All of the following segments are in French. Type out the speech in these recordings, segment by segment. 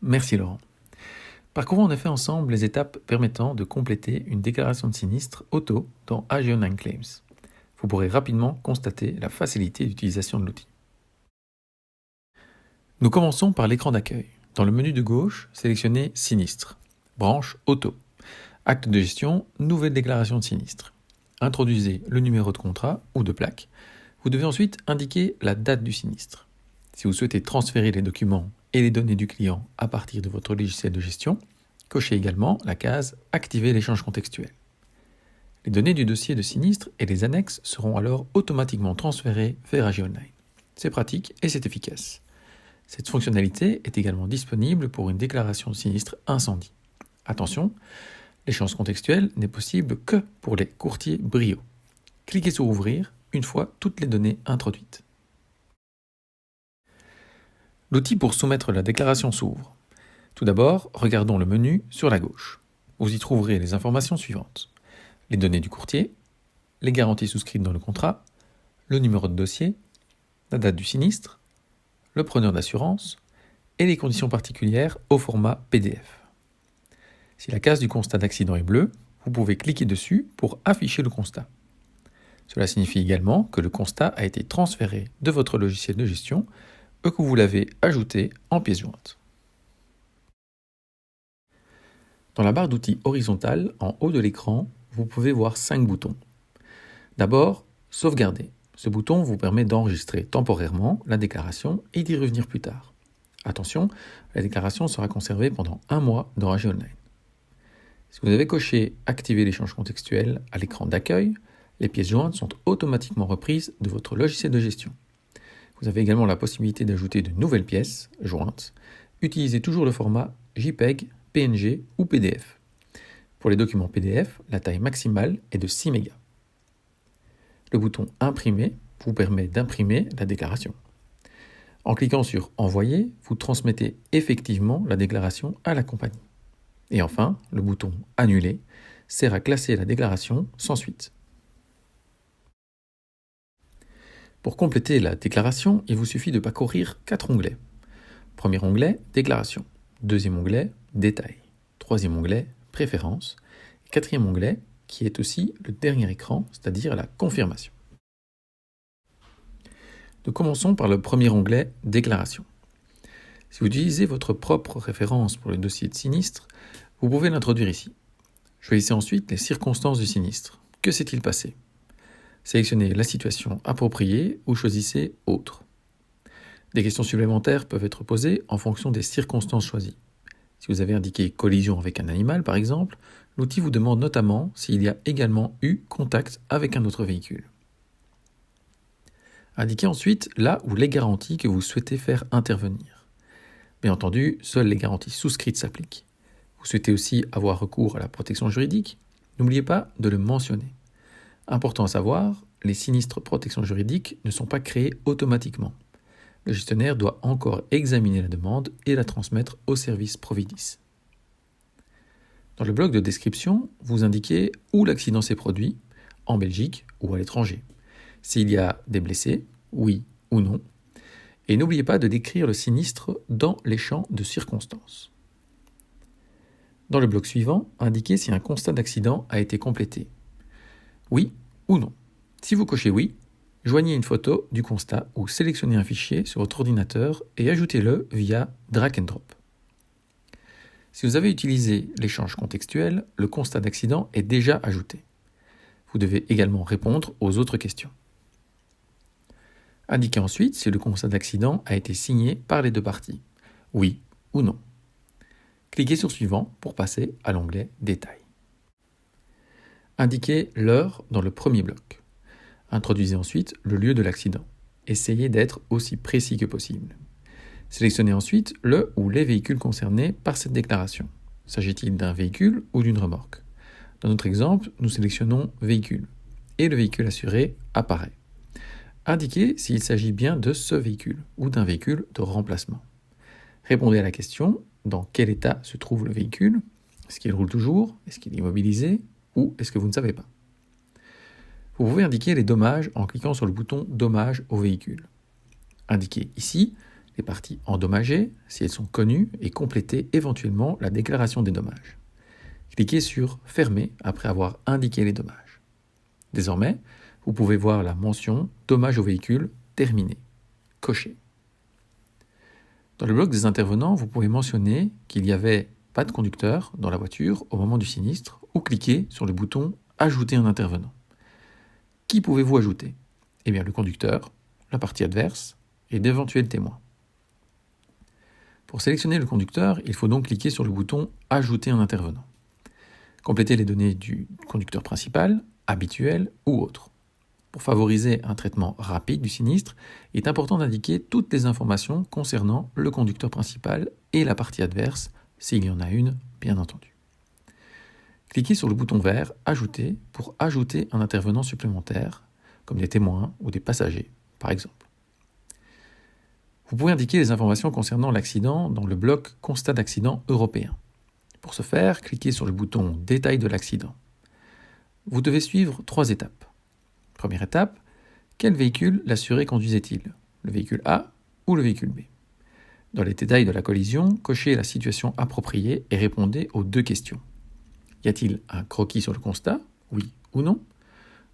Merci Laurent. Parcourons en effet ensemble les étapes permettant de compléter une déclaration de sinistre auto dans AGO9 Claims. Vous pourrez rapidement constater la facilité d'utilisation de l'outil. Nous commençons par l'écran d'accueil. Dans le menu de gauche, sélectionnez Sinistre, branche Auto, acte de gestion, nouvelle déclaration de sinistre. Introduisez le numéro de contrat ou de plaque. Vous devez ensuite indiquer la date du sinistre. Si vous souhaitez transférer les documents et les données du client à partir de votre logiciel de gestion, cochez également la case « Activer l'échange contextuel ». Les données du dossier de sinistre et les annexes seront alors automatiquement transférées vers AGO9. C'est pratique et c'est efficace. Cette fonctionnalité est également disponible pour une déclaration de sinistre incendie. Attention, l'échange contextuel n'est possible que pour les courtiers Brio. Cliquez sur « Ouvrir » une fois toutes les données introduites. L'outil pour soumettre la déclaration s'ouvre. Tout d'abord, regardons le menu sur la gauche. Vous y trouverez les informations suivantes. Les données du courtier, les garanties souscrites dans le contrat, le numéro de dossier, la date du sinistre, le preneur d'assurance et les conditions particulières au format PDF. Si la case du constat d'accident est bleue, vous pouvez cliquer dessus pour afficher le constat. Cela signifie également que le constat a été transféré de votre logiciel de gestion et que vous l'avez ajouté en pièce jointe. Dans la barre d'outils horizontale, en haut de l'écran, vous pouvez voir 5 boutons. D'abord, sauvegarder. Ce bouton vous permet d'enregistrer temporairement la déclaration et d'y revenir plus tard. Attention, la déclaration sera conservée pendant 1 mois dans AGO9. Si vous avez coché « Activer l'échange contextuel » à l'écran d'accueil, les pièces jointes sont automatiquement reprises de votre logiciel de gestion. Vous avez également la possibilité d'ajouter de nouvelles pièces jointes. Utilisez toujours le format JPEG, PNG ou PDF. Pour les documents PDF, la taille maximale est de 6 mégas. Le bouton « Imprimer » vous permet d'imprimer la déclaration. En cliquant sur « Envoyer », vous transmettez effectivement la déclaration à la compagnie. Et enfin, le bouton « Annuler » sert à classer la déclaration sans suite. Pour compléter la déclaration, il vous suffit de parcourir 4 onglets. Premier onglet, Déclaration. Deuxième onglet, Détails. Troisième onglet, Préférences. Et quatrième onglet, qui est aussi le dernier écran, c'est-à-dire la confirmation. Nous commençons par le premier onglet, Déclaration. Si vous utilisez votre propre référence pour le dossier de sinistre, vous pouvez l'introduire ici. Choisissez ensuite les circonstances du sinistre. Que s'est-il passé ? Sélectionnez la situation appropriée ou choisissez « Autre ». Des questions supplémentaires peuvent être posées en fonction des circonstances choisies. Si vous avez indiqué « collision avec un animal » par exemple, l'outil vous demande notamment s'il y a également eu contact avec un autre véhicule. Indiquez ensuite là où les garanties que vous souhaitez faire intervenir. Bien entendu, seules les garanties souscrites s'appliquent. Vous souhaitez aussi avoir recours à la protection juridique ? N'oubliez pas de le mentionner. Important à savoir, les sinistres protection juridique ne sont pas créés automatiquement. Le gestionnaire doit encore examiner la demande et la transmettre au service Providis. Dans le bloc de description, vous indiquez où l'accident s'est produit, en Belgique ou à l'étranger. S'il y a des blessés, oui ou non. Et n'oubliez pas de décrire le sinistre dans les champs de circonstances. Dans le bloc suivant, indiquez si un constat d'accident a été complété. Oui ou non. Si vous cochez oui, joignez une photo du constat ou sélectionnez un fichier sur votre ordinateur et ajoutez-le via drag and drop. Si vous avez utilisé l'échange contextuel, le constat d'accident est déjà ajouté. Vous devez également répondre aux autres questions. Indiquez ensuite si le constat d'accident a été signé par les deux parties, oui ou non. Cliquez sur Suivant pour passer à l'onglet Détails. Indiquez l'heure dans le premier bloc. Introduisez ensuite le lieu de l'accident. Essayez d'être aussi précis que possible. Sélectionnez ensuite le ou les véhicules concernés par cette déclaration. S'agit-il d'un véhicule ou d'une remorque ? Dans notre exemple, nous sélectionnons véhicule et le véhicule assuré apparaît. Indiquez s'il s'agit bien de ce véhicule ou d'un véhicule de remplacement. Répondez à la question dans quel état se trouve le véhicule ? Est-ce qu'il roule toujours ? Est-ce qu'il est immobilisé ? Ou est-ce que vous ne savez pas ? Vous pouvez indiquer les dommages en cliquant sur le bouton « Dommages au véhicule ». Indiquez ici les parties endommagées, si elles sont connues, et compléter éventuellement la déclaration des dommages. Cliquez sur « Fermer » après avoir indiqué les dommages. Désormais, vous pouvez voir la mention « Dommages au véhicule terminé ». Cochez. Dans le bloc des intervenants, vous pouvez mentionner qu'il n'y avait pas de conducteur dans la voiture au moment du sinistre ou cliquer sur le bouton « Ajouter un intervenant ». Qui pouvez-vous ajouter ? Eh bien, le conducteur, la partie adverse et d'éventuels témoins. Pour sélectionner le conducteur, il faut donc cliquer sur le bouton « Ajouter un intervenant ». Complétez les données du conducteur principal, habituel ou autre. Pour favoriser un traitement rapide du sinistre, il est important d'indiquer toutes les informations concernant le conducteur principal et la partie adverse, s'il y en a une, bien entendu. Cliquez sur le bouton vert « Ajouter » pour ajouter un intervenant supplémentaire, comme des témoins ou des passagers, par exemple. Vous pouvez indiquer les informations concernant l'accident dans le bloc « Constat d'accident européen ». Pour ce faire, cliquez sur le bouton « Détail de l'accident ». Vous devez suivre 3 étapes. Première étape, quel véhicule l'assuré conduisait-il ? Le véhicule A ou le véhicule B ? Dans les détails de la collision, cochez la situation appropriée et répondez aux 2 questions. Y a-t-il un croquis sur le constat ? Oui ou non ?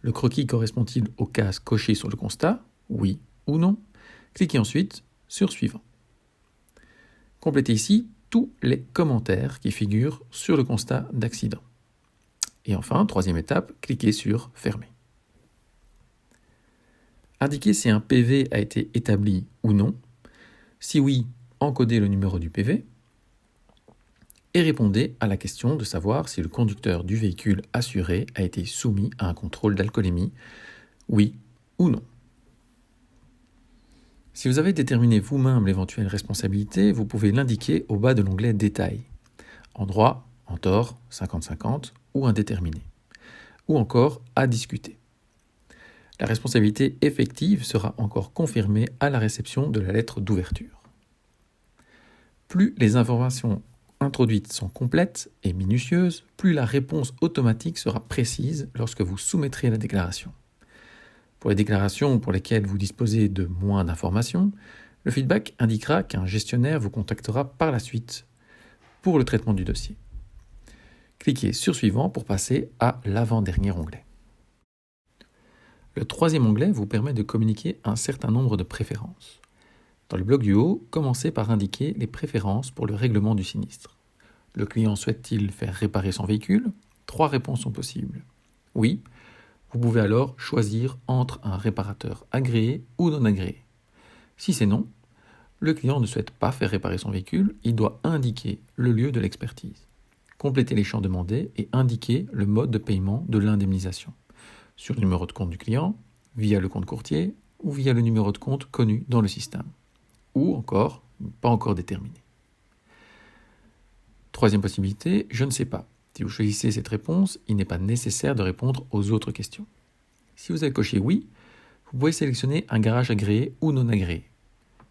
Le croquis correspond-il aux cases cochées sur le constat ? Oui ou non ? Cliquez ensuite sur Suivant. Complétez ici tous les commentaires qui figurent sur le constat d'accident. Et enfin, 3e étape, cliquez sur Fermer. Indiquez si un PV a été établi ou non. Si oui, encodez le numéro du PV. Et répondez à la question de savoir si le conducteur du véhicule assuré a été soumis à un contrôle d'alcoolémie, oui ou non. Si vous avez déterminé vous-même l'éventuelle responsabilité, vous pouvez l'indiquer au bas de l'onglet Détails, en droit, en tort, 50-50 ou indéterminé, ou encore à discuter. La responsabilité effective sera encore confirmée à la réception de la lettre d'ouverture. Plus les informations introduites sont complètes et minutieuses, plus la réponse automatique sera précise lorsque vous soumettrez la déclaration. Pour les déclarations pour lesquelles vous disposez de moins d'informations, le feedback indiquera qu'un gestionnaire vous contactera par la suite pour le traitement du dossier. Cliquez sur Suivant pour passer à l'avant-dernier onglet. Le 3e onglet vous permet de communiquer un certain nombre de préférences. Dans le bloc du haut, commencez par indiquer les préférences pour le règlement du sinistre. Le client souhaite-t-il faire réparer son véhicule ? 3 réponses sont possibles. Oui, vous pouvez alors choisir entre un réparateur agréé ou non agréé. Si c'est non, le client ne souhaite pas faire réparer son véhicule, il doit indiquer le lieu de l'expertise. Complétez les champs demandés et indiquez le mode de paiement de l'indemnisation. Sur le numéro de compte du client, via le compte courtier ou via le numéro de compte connu dans le système. Ou encore, pas encore déterminé. 3e possibilité, je ne sais pas. Si vous choisissez cette réponse, il n'est pas nécessaire de répondre aux autres questions. Si vous avez coché oui, vous pouvez sélectionner un garage agréé ou non agréé.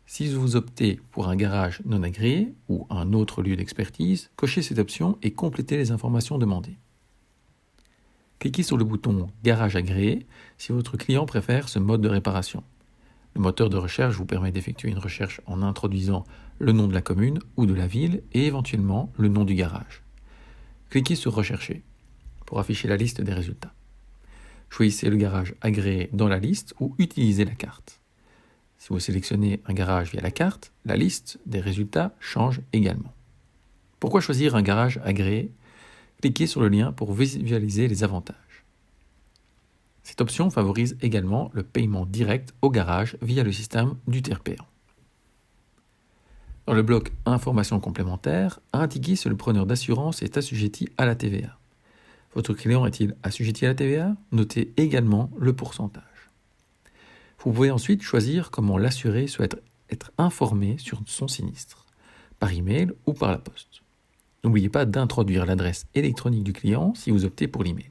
Si vous optez pour un garage non agréé ou un autre lieu d'expertise, cochez cette option et complétez les informations demandées. Cliquez sur le bouton « Garage agréé » si votre client préfère ce mode de réparation. Le moteur de recherche vous permet d'effectuer une recherche en introduisant le nom de la commune ou de la ville et éventuellement le nom du garage. Cliquez sur « Rechercher » pour afficher la liste des résultats. Choisissez le garage agréé dans la liste ou utilisez la carte. Si vous sélectionnez un garage via la carte, la liste des résultats change également. Pourquoi choisir un garage agréé ? Cliquez sur le lien pour visualiser les avantages. Cette option favorise également le paiement direct au garage via le système du tiers payant. Dans le bloc « Informations complémentaires », indiquez si le preneur d'assurance est assujetti à la TVA. Votre client est-il assujetti à la TVA ? Notez également le pourcentage. Vous pouvez ensuite choisir comment l'assuré souhaite être informé sur son sinistre, par email ou par la poste. N'oubliez pas d'introduire l'adresse électronique du client si vous optez pour l'email.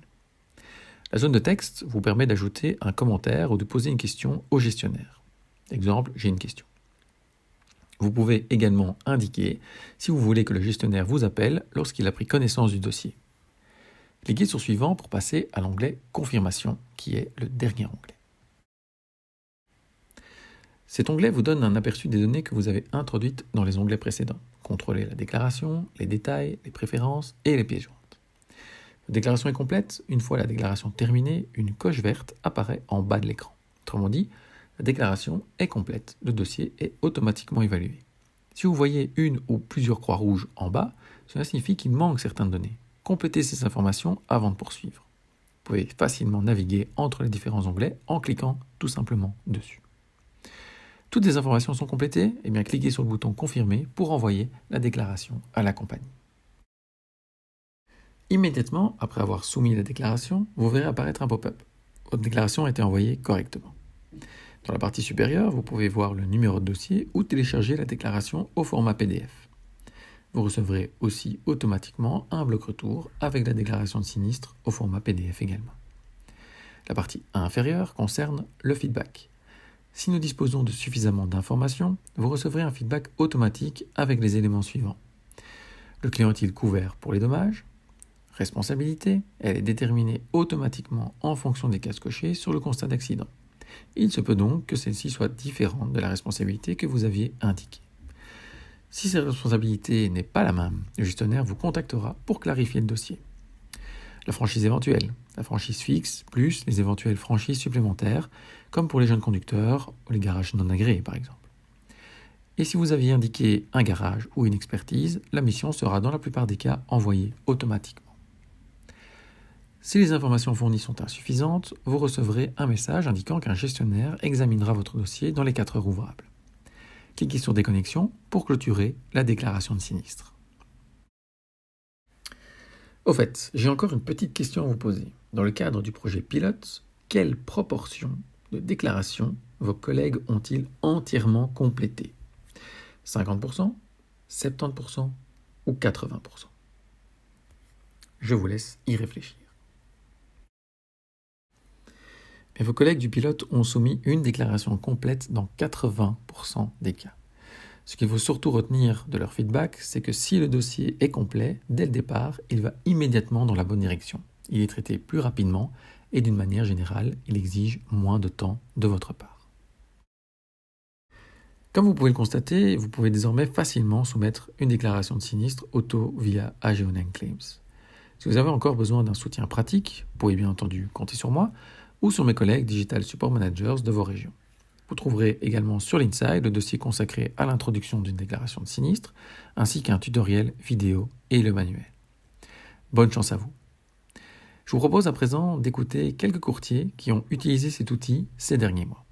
La zone de texte vous permet d'ajouter un commentaire ou de poser une question au gestionnaire. Exemple, j'ai une question. Vous pouvez également indiquer si vous voulez que le gestionnaire vous appelle lorsqu'il a pris connaissance du dossier. Cliquez sur Suivant pour passer à l'onglet Confirmation, qui est le dernier onglet. Cet onglet vous donne un aperçu des données que vous avez introduites dans les onglets précédents. Contrôlez la déclaration, les détails, les préférences et les pièces jointes. La déclaration est complète. Une fois la déclaration terminée, une coche verte apparaît en bas de l'écran. Autrement dit, la déclaration est complète. Le dossier est automatiquement évalué. Si vous voyez une ou plusieurs croix rouges en bas, cela signifie qu'il manque certaines données. Complétez ces informations avant de poursuivre. Vous pouvez facilement naviguer entre les différents onglets en cliquant tout simplement dessus. Toutes les informations sont complétées, et bien cliquez sur le bouton Confirmer pour envoyer la déclaration à la compagnie. Immédiatement après avoir soumis la déclaration, vous verrez apparaître un pop-up. Votre déclaration a été envoyée correctement. Dans la partie supérieure, vous pouvez voir le numéro de dossier ou télécharger la déclaration au format PDF. Vous recevrez aussi automatiquement un bloc retour avec la déclaration de sinistre au format PDF également. La partie inférieure concerne le feedback. Si nous disposons de suffisamment d'informations, vous recevrez un feedback automatique avec les éléments suivants. Le client est-il couvert pour les dommages ? Responsabilité, elle est déterminée automatiquement en fonction des cases cochées sur le constat d'accident. Il se peut donc que celle-ci soit différente de la responsabilité que vous aviez indiquée. Si cette responsabilité n'est pas la même, le gestionnaire vous contactera pour clarifier le dossier. La franchise éventuelle, la franchise fixe, plus les éventuelles franchises supplémentaires, comme pour les jeunes conducteurs ou les garages non agréés par exemple. Et si vous aviez indiqué un garage ou une expertise, la mission sera dans la plupart des cas envoyée automatiquement. Si les informations fournies sont insuffisantes, vous recevrez un message indiquant qu'un gestionnaire examinera votre dossier dans les 4 heures ouvrables. Cliquez sur Déconnexion pour clôturer la déclaration de sinistre. Au fait, j'ai encore une petite question à vous poser. Dans le cadre du projet pilote, quelle proportion de déclarations vos collègues ont-ils entièrement complétées ? 50%, 70% ou 80%? Je vous laisse y réfléchir. Mais vos collègues du pilote ont soumis une déclaration complète dans 80% des cas. Ce qu'il faut surtout retenir de leur feedback, c'est que si le dossier est complet, dès le départ, il va immédiatement dans la bonne direction. Il est traité plus rapidement et d'une manière générale, il exige moins de temps de votre part. Comme vous pouvez le constater, vous pouvez désormais facilement soumettre une déclaration de sinistre auto via AGOnline Claims. Si vous avez encore besoin d'un soutien pratique, vous pouvez bien entendu compter sur moi ou sur mes collègues Digital Support Managers de vos régions. Vous trouverez également sur l'Inside le dossier consacré à l'introduction d'une déclaration de sinistre, ainsi qu'un tutoriel vidéo et le manuel. Bonne chance à vous. Je vous propose à présent d'écouter quelques courtiers qui ont utilisé cet outil ces derniers mois.